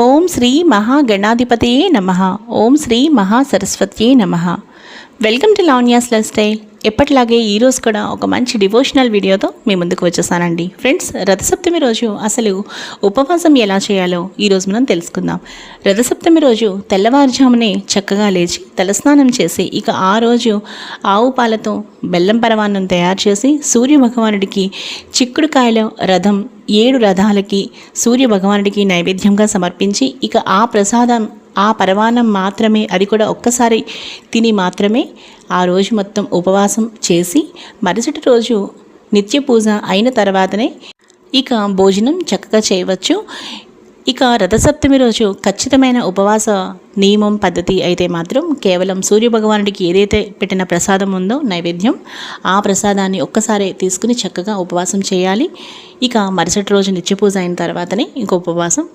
ఓం శ్రీ మహాగణాధిపతయే నమః. ఓం శ్రీ మహాసరస్వత్యే నమః. Welcome to Lavanya's life style. ఎప్పటిలాగే ఈరోజు కూడా ఒక మంచి డివోషనల్ వీడియోతో మీ ముందుకు వచ్చేసానండి. ఫ్రెండ్స్, రథసప్తమి రోజు అసలు ఉపవాసం ఎలా చేయాలో ఈరోజు మనం తెలుసుకుందాం. రథసప్తమి రోజు తెల్లవారుజామునే చక్కగా లేచి తలస్నానం చేసి ఇక ఆ రోజు ఆవు పాలతో బెల్లం పరమాన్నం తయారు చేసి సూర్య భగవానుడికి చిక్కుడుకాయల రథం 7 రథాలకి సూర్య భగవానుడికి నైవేద్యంగా సమర్పించి ఇక ఆ ప్రసాదం ఆ పరమాన్నం మాత్రమే, అది కూడా ఒక్కసారి తిని మాత్రమే ఆ రోజు మొత్తం ఉపవాసం చేసి మరుసటి రోజు నిత్య పూజ అయిన తర్వాతనే ఇక భోజనం చక్కగా చేయవచ్చు. ఇక రథసప్తమి రోజు ఖచ్చితమైన ఉపవాస నియమం పద్ధతి అయితే మాత్రం కేవలం సూర్యభగవానుడికి ఏదైతే పెట్టిన ప్రసాదం ఉందో నైవేద్యం, ఆ ప్రసాదాన్ని ఒక్కసారి తీసుకుని చక్కగా ఉపవాసం చేయాలి. ఇక మరుసటి రోజు నిత్య పూజ అయిన తర్వాతనే ఇంకో ఉపవాసం